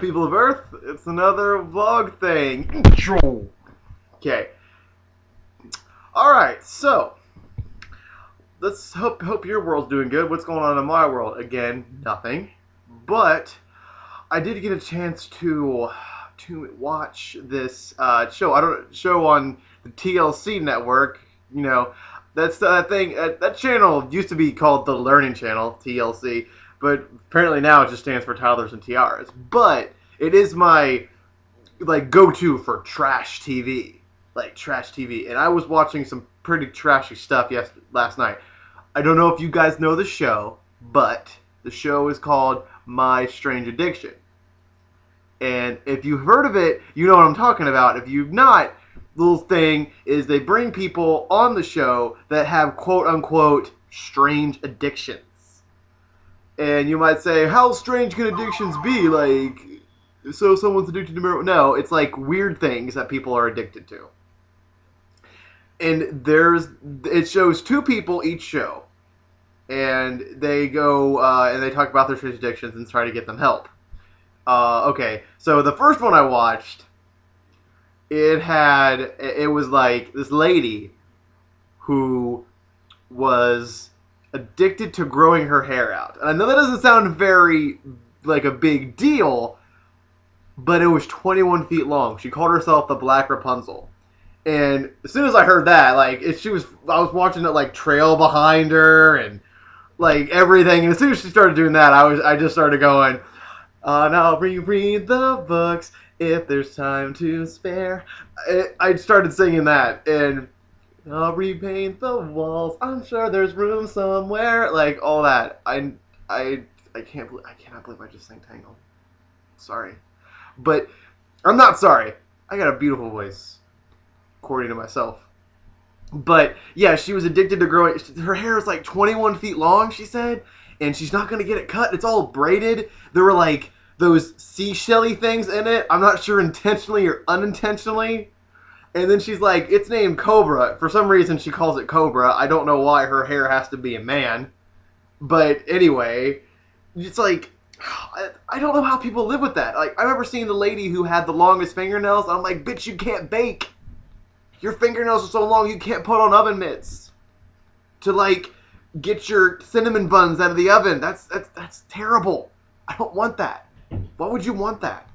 People of Earth, it's another vlog thing. Intro. Okay. Alright, so let's hope your world's doing good. What's going on in my world? Again, nothing. But I did get a chance to watch this show on the TLC network. You know, that's that thing. That channel used to be called the Learning Channel, TLC, but apparently now it just stands for Toddlers and Tiaras. But it is my go-to for trash TV, and I was watching some pretty trashy stuff last night. I don't know if you guys know the show, but the show is called My Strange Addiction. And if you've heard of it, you know what I'm talking about. If you've not, the little thing is they bring people on the show that have quote-unquote strange addictions. And you might say, how strange can addictions be? Like, so someone's addicted to marijuana? No, it's like weird things that people are addicted to. And it shows two people each show. And they go, and they talk about their strange addictions and try to get them help. Okay, so the first one I watched, it was like this lady who was addicted to growing her hair out. And I know that doesn't sound very, like, a big deal, but it was 21 feet long. She called herself the Black Rapunzel. And as soon as I heard that, I was watching it, like, trail behind her and, like, everything. And as soon as she started doing that, I just started going, I'll reread the books if there's time to spare. I started singing that, and I'll repaint the walls. I'm sure there's room somewhere. Like, all that. I cannot believe I just sang Tangled. Sorry. But I'm not sorry. I got a beautiful voice, according to myself. But yeah, she was addicted to growing. Her hair is like 21 feet long, she said, and she's not going to get it cut. It's all braided. There were like those seashell-y things in it. I'm not sure intentionally or unintentionally. And then she's like, it's named Cobra. For some reason, she calls it Cobra. I don't know why her hair has to be a man. But anyway, it's like, I don't know how people live with that. Like, I remember seeing the lady who had the longest fingernails. I'm like, bitch, you can't bake. Your fingernails are so long you can't put on oven mitts to, like, get your cinnamon buns out of the oven. That's terrible. I don't want that. Why would you want that?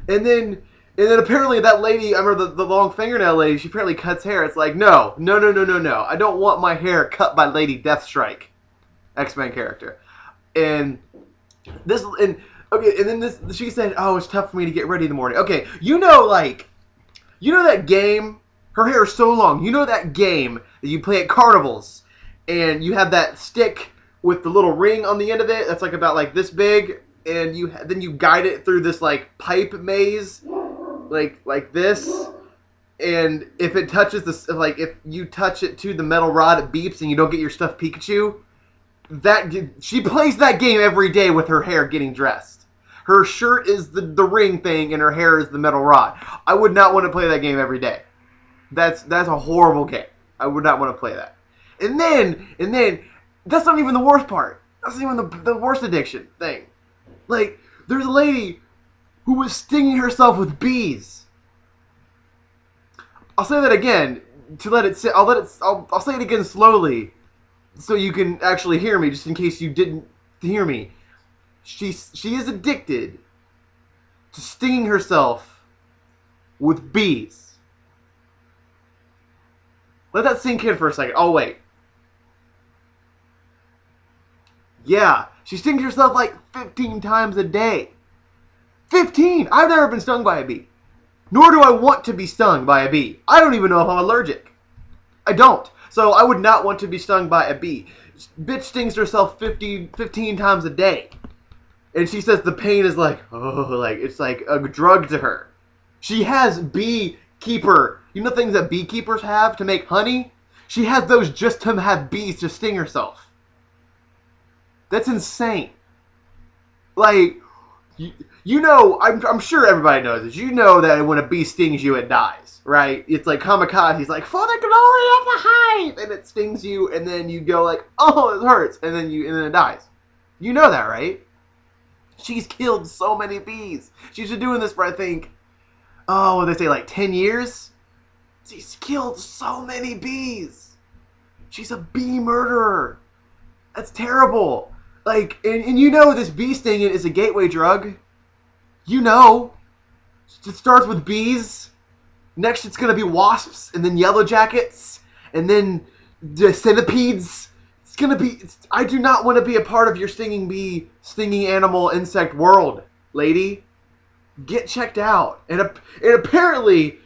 And then apparently that lady, I remember the long fingernail lady, she apparently cuts hair. It's like, no. I don't want my hair cut by Lady Deathstrike, X-Men character. And she said, oh, it's tough for me to get ready in the morning. Okay, you know that game, her hair is so long. You know that game that you play at carnivals, and you have that stick with the little ring on the end of it that's like about like this big, and then you guide it through this like pipe maze, like this, and if it touches if you touch it to the metal rod, it beeps and you don't get your stuffed Pikachu. She plays that game every day with her hair getting dressed. Her shirt is the ring thing and her hair is the metal rod. I would not want to play that game every day. That's a horrible game. I would not want to play that. And then that's not even the worst part. That's not even the worst addiction thing. Like, there's a lady who was stinging herself with bees. I'll say that again to let it sit. I'll say it again slowly so you can actually hear me, just in case you didn't hear me. She is addicted to stinging herself with bees. Let that sink in for a second. Oh, wait. Yeah, she stings herself like 15 times a day. 15! I've never been stung by a bee. Nor do I want to be stung by a bee. I don't even know if I'm allergic. I don't. So I would not want to be stung by a bee. Bitch stings herself 15 times a day. And she says the pain is like, oh, like it's like a drug to her. She has beekeeper. You know things that beekeepers have to make honey? She has those just to have bees to sting herself. That's insane. Like, you know, I'm sure everybody knows this. You know that when a bee stings you, it dies, right? It's like kamikaze. He's like, for the glory of the hive! And it stings you, and then you go like, oh, it hurts. And then it dies. You know that, right? She's killed so many bees. She's been doing this for, I think, what they say, like 10 years? She's killed so many bees. She's a bee murderer. That's terrible. Like, and you know this bee stinging is a gateway drug. You know. It starts with bees. Next it's going to be wasps, and then yellow jackets, and then the centipedes. It's going to be... I do not want to be a part of your stinging bee, stinging animal, insect world, lady. Get checked out. And apparently,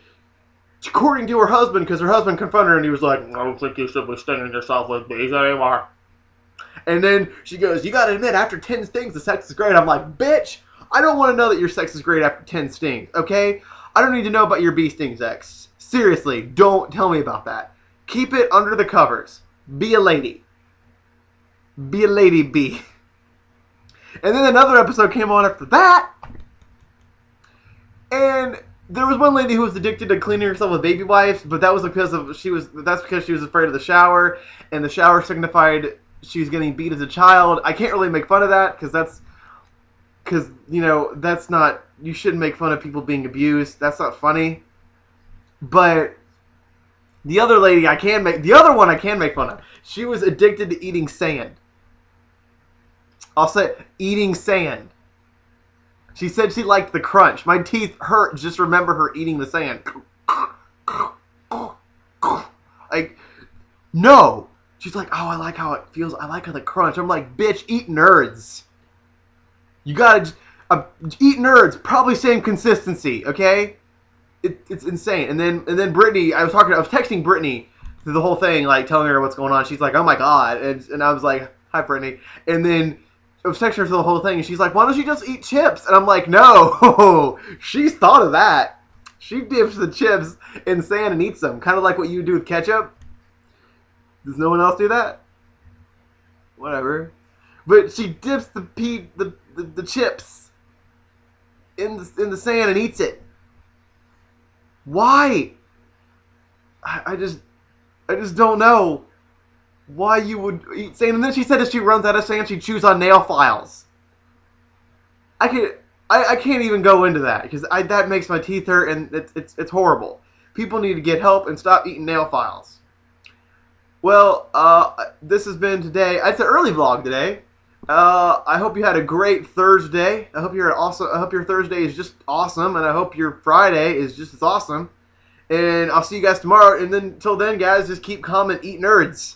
according to her husband, because her husband confronted her, and he was like, I don't think you should be stinging yourself with bees anymore. And then she goes, you got to admit, after 10 stings, the sex is great. I'm like, bitch, I don't want to know that your sex is great after 10 stings, okay? I don't need to know about your bee sting sex. Seriously, don't tell me about that. Keep it under the covers. Be a lady. Be a lady bee. And then another episode came on after that. And there was one lady who was addicted to cleaning herself with baby wipes, but that was because that's because she was afraid of the shower, and the shower signified she was getting beat as a child. I can't really make fun of that because you know, that's not, you shouldn't make fun of people being abused. That's not funny. But the other lady I can make fun of. She was addicted to eating sand. I'll say eating sand. She said she liked the crunch. My teeth hurt just remember her eating the sand. Like, no. She's like, oh, I like how it feels. I like how the crunch. I'm like, bitch, eat nerds. You gotta eat nerds. Probably same consistency, okay? It's insane. And then Brittany, I was texting Brittany through the whole thing, like telling her what's going on. She's like, oh my god. And I was like, hi, Brittany. And then I was texting her through the whole thing, and she's like, why don't you just eat chips? And I'm like, no. She's thought of that. She dips the chips in sand and eats them. Kind of like what you do with ketchup. Does no one else do that? Whatever. But she dips the chips in the sand and eats it. Why? I just don't know why you would eat sand. And then she said if she runs out of sand, she chews on nail files. I can't even go into that because that makes my teeth hurt, and it's horrible. People need to get help and stop eating nail files. Well, this has been today. It's an early vlog today. I hope you had a great Thursday. I hope your Thursday is just awesome, and I hope your Friday is just as awesome. And I'll see you guys tomorrow. And then until then, guys, just keep calm and eat nerds.